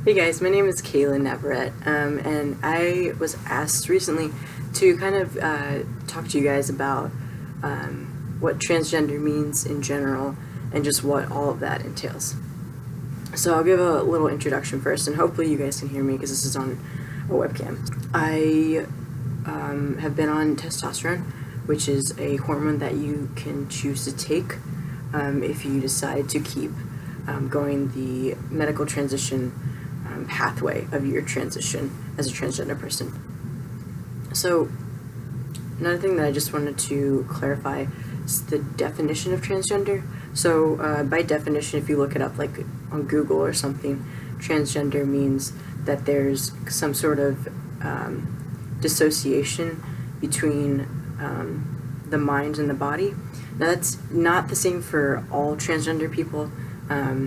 Hey guys, my name is Kaylin Navarette, and I was asked recently to kind of talk to you guys about what transgender means in general and just what all of that entails. So I'll give a little introduction first, and hopefully you guys can hear me because this is on a webcam. I have been on testosterone, which is a hormone that you can choose to take if you decide to keep going the medical transition pathway of your transition as a transgender person. So another thing that I just wanted to clarify is the definition of transgender. So by definition, if you look it up like on Google or something, transgender means that there's some sort of dissociation between the mind and the body. Now that's not the same for all transgender people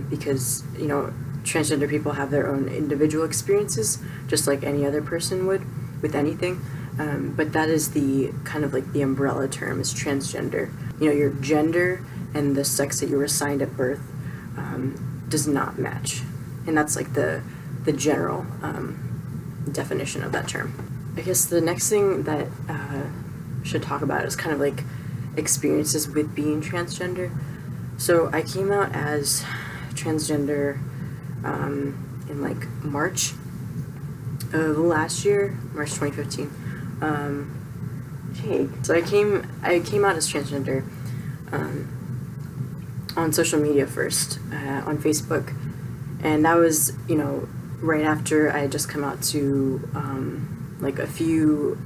because, you know, transgender people have their own individual experiences, just like any other person would with anything. But that is the kind of like the umbrella term is transgender. You know, your gender and the sex that you were assigned at birth does not match. And that's like the general definition of that term. I guess the next thing that I should talk about is kind of like experiences with being transgender. So I came out as transgender in like March of last year, March 2015. So I came out as transgender on social media first, on Facebook, and that was, you know, right after I had just come out to like a few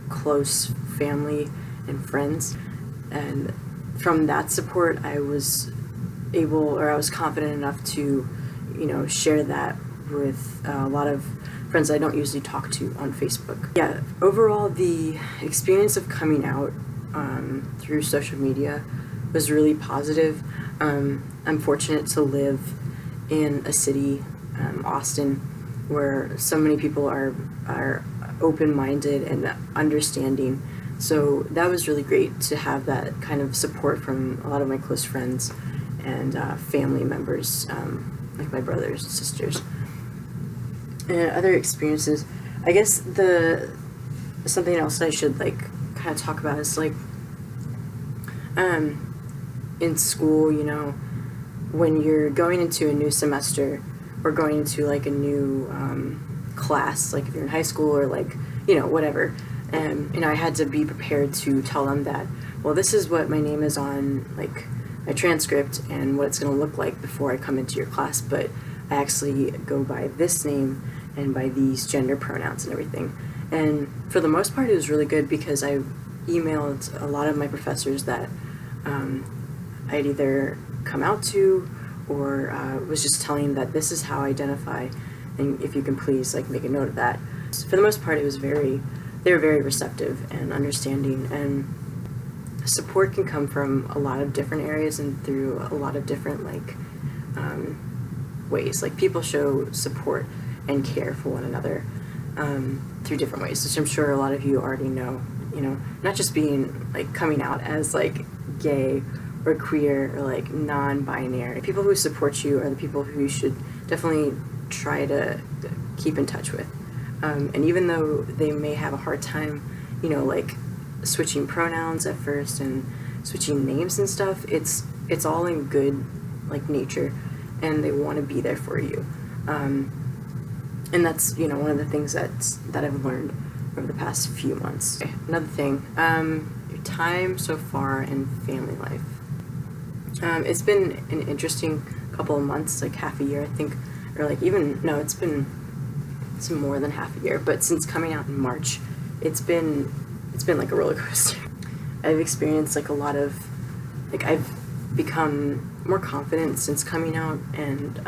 close family and friends, and from that support I was confident enough to, you know, share that with a lot of friends I don't usually talk to on Facebook. Yeah, overall the experience of coming out through social media was really positive. I'm fortunate to live in a city, Austin, where so many people are open-minded and understanding. So that was really great to have that kind of support from a lot of my close friends and family members, like my brothers and sisters. And other experiences, I guess something else I should like kind of talk about is like in school, you know, when you're going into a new semester or going into like a new class, like if you're in high school or like, you know, whatever, and you know, I had to be prepared to tell them that, well, this is what my name is on like my transcript and what it's going to look like before I come into your class, but I actually go by this name and by these gender pronouns and everything. And for the most part, it was really good because I emailed a lot of my professors that I'd either come out to or was just telling that this is how I identify, and if you can please like make a note of that. So for the most part, they were very receptive and understanding, and support can come from a lot of different areas and through a lot of different like ways. Like people show support and care for one another through different ways, which I'm sure a lot of you already know. You know, not just being like coming out as like gay or queer or like non-binary. People who support you are the people who you should definitely try to keep in touch with. And even though they may have a hard time, you know, like switching pronouns at first and switching names and stuff, it's all in good like nature, and they want to be there for you. And that's, you know, one of the things that I've learned over the past few months. Okay, another thing, your time so far in family life. It's been an interesting couple of months, like half a year, I think, or like even, no, it's more than half a year, but since coming out in March, it's been like a roller coaster. I've experienced like a lot of, like I've become more confident since coming out, and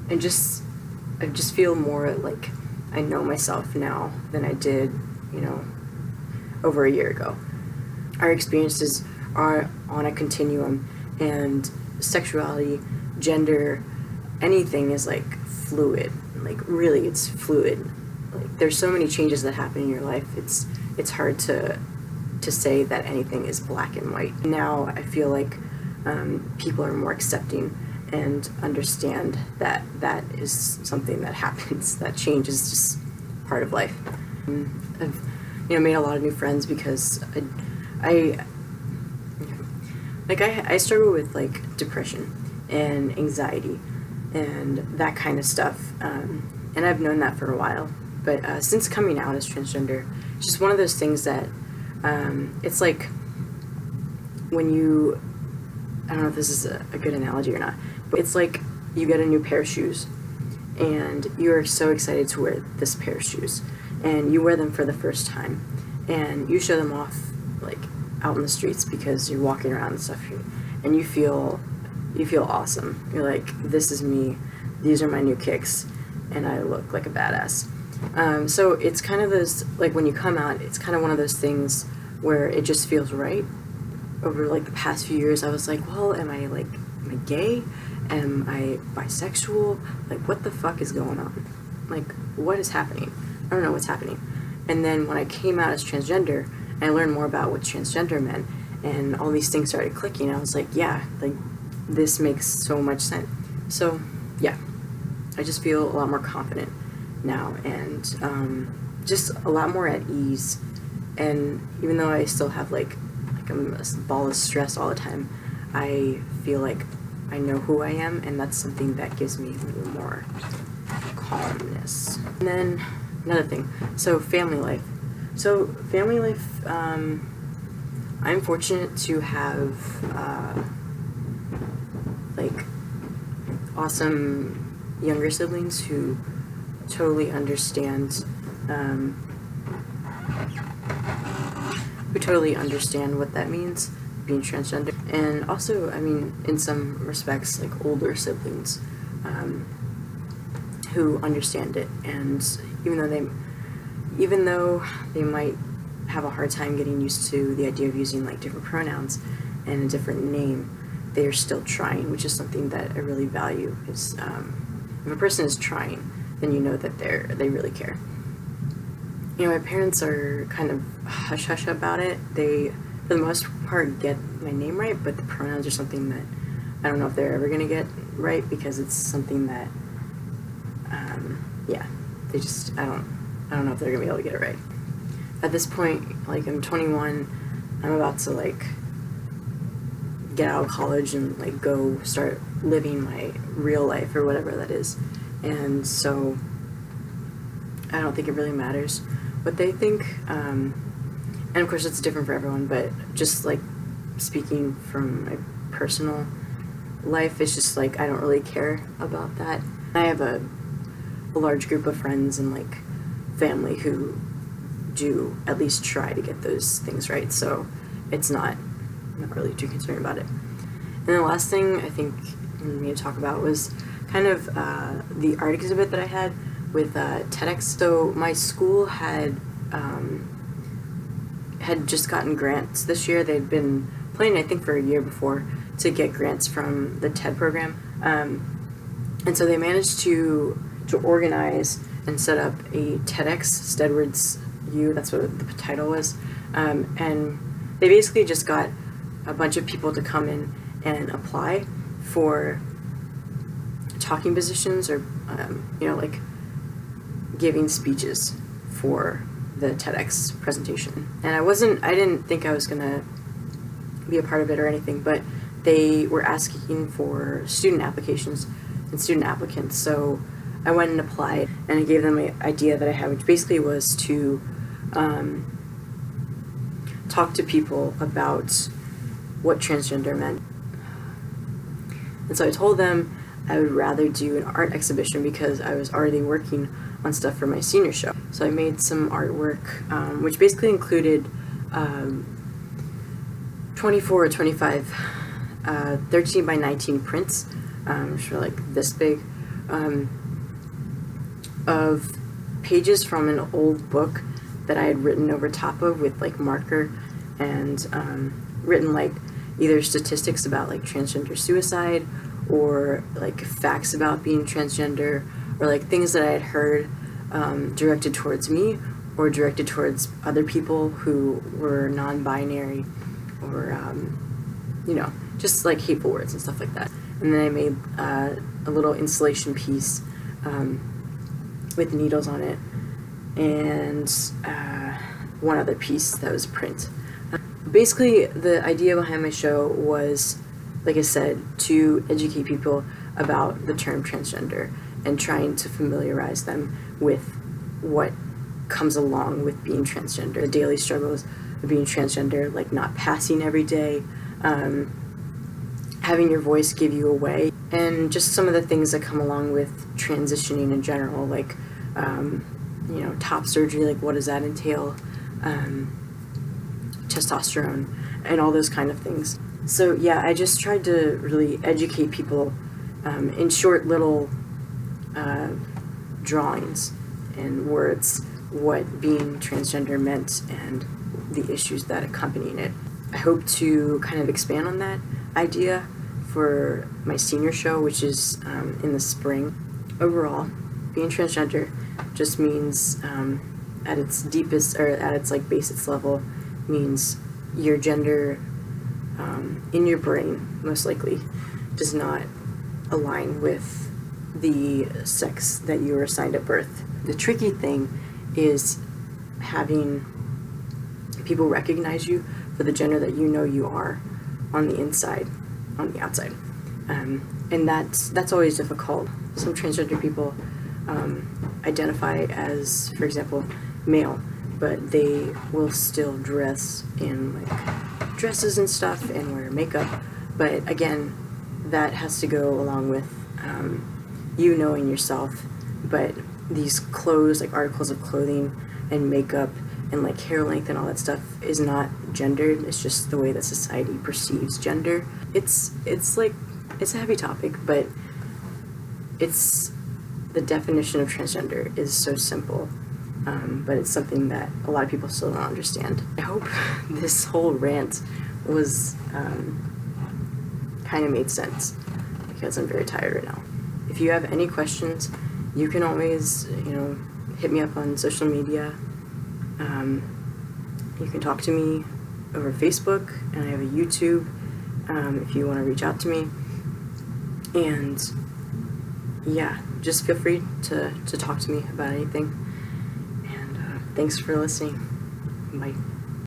I just feel more like I know myself now than I did, you know, over a year ago. Our experiences are on a continuum, and sexuality, gender, anything is like fluid. Like really, it's fluid. Like there's so many changes that happen in your life. It's hard to say that anything is black and white. Now I feel like people are more accepting and understand that that is something that happens, that change is just part of life. I've, made a lot of new friends because I struggle with like depression and anxiety and that kind of stuff, and I've known that for a while, but since coming out as transgender, it's just one of those things that it's like when you, I don't know if this is a good analogy or not, but it's like you get a new pair of shoes and you're so excited to wear this pair of shoes, and you wear them for the first time and you show them off like out in the streets because you're walking around and stuff, and you feel awesome. You're like, this is me, these are my new kicks, and I look like a badass. So it's kind of those, like when you come out, it's kind of one of those things where it just feels right. Over like the past few years, I was like, well, am I gay? Am I bisexual? Like, what the fuck is going on? Like, what is happening? I don't know what's happening. And then when I came out as transgender, and I learned more about what transgender meant, and all these things started clicking, I was like, yeah, like, this makes so much sense. So, yeah, I just feel a lot more confident now, and just a lot more at ease. And even though I still have like I'm a ball of stress all the time, I feel like I know who I am, and that's something that gives me a little more calmness. And then another thing, so family life. So family life, I'm fortunate to have like awesome younger siblings who totally understand what that means, being transgender. And also, I mean, in some respects, like older siblings who understand it, and even though they might have a hard time getting used to the idea of using like different pronouns and a different name, they are still trying, which is something that I really value. Is if a person is trying, then you know that they really care. My parents are kind of hush-hush about it. They, for the most part, get my name right, but the pronouns are something that I don't know if they're ever going to get right, because it's something that, they just, I don't know if they're going to be able to get it right. At this point, like, I'm 21, I'm about to, like, get out of college and, like, go start living my real life, or whatever that is. And so I don't think it really matters what they think, and of course it's different for everyone, but just like speaking from my personal life, it's just like I don't really care about that. I have a large group of friends and like family who do at least try to get those things right, so I'm not really too concerned about it. And the last thing I think I need to talk about was kind of the art exhibit that I had with TEDx. So my school had just gotten grants this year. They'd been planning, I think, for a year before to get grants from the TED program, and so they managed to organize and set up a TEDx Stedwards U. That's what the title was, and they basically just got a bunch of people to come in and apply for talking positions, or like giving speeches for the TEDx presentation. And I didn't think I was gonna be a part of it or anything, but they were asking for student applications and student applicants, so I went and applied, and I gave them an idea that I had, which basically was to talk to people about what transgender meant. And so I told them I would rather do an art exhibition because I was already working on stuff for my senior show. So I made some artwork, which basically included 24 or 25 13 by 19 prints, which were like this big, of pages from an old book that I had written over top of with like marker, and written like either statistics about like transgender suicide, or like facts about being transgender, or like things that I had heard directed towards me or directed towards other people who were non-binary, or just like hateful words and stuff like that. And then I made a little installation piece with needles on it, and one other piece that was print. Basically, the idea behind my show was, like I said, to educate people about the term transgender and trying to familiarize them with what comes along with being transgender, the daily struggles of being transgender, like not passing every day, having your voice give you away, and just some of the things that come along with transitioning in general, like top surgery, like what does that entail, testosterone, and all those kind of things. So yeah, I just tried to really educate people in short little drawings and words what being transgender meant and the issues that accompanied it. I hope to kind of expand on that idea for my senior show, which is in the spring. Overall, being transgender just means at its deepest, or at its like basest level, means your gender in your brain most likely does not align with the sex that you were assigned at birth. The tricky thing is having people recognize you for the gender that you know you are on the inside, on the outside, and that's always difficult. Some transgender people identify as, for example, male, but they will still dress in like dresses and stuff and wear makeup. But again, that has to go along with you knowing yourself. But these clothes, like articles of clothing and makeup and like hair length and all that stuff, is not gendered. It's just the way that society perceives gender. It's a heavy topic, but it's the definition of transgender is so simple. But it's something that a lot of people still don't understand. I hope this whole rant was kind of made sense, because I'm very tired right now. If you have any questions, you can always, hit me up on social media. You can talk to me over Facebook, and I have a YouTube if you want to reach out to me. And yeah, just feel free to talk to me about anything. And thanks for listening. Bye.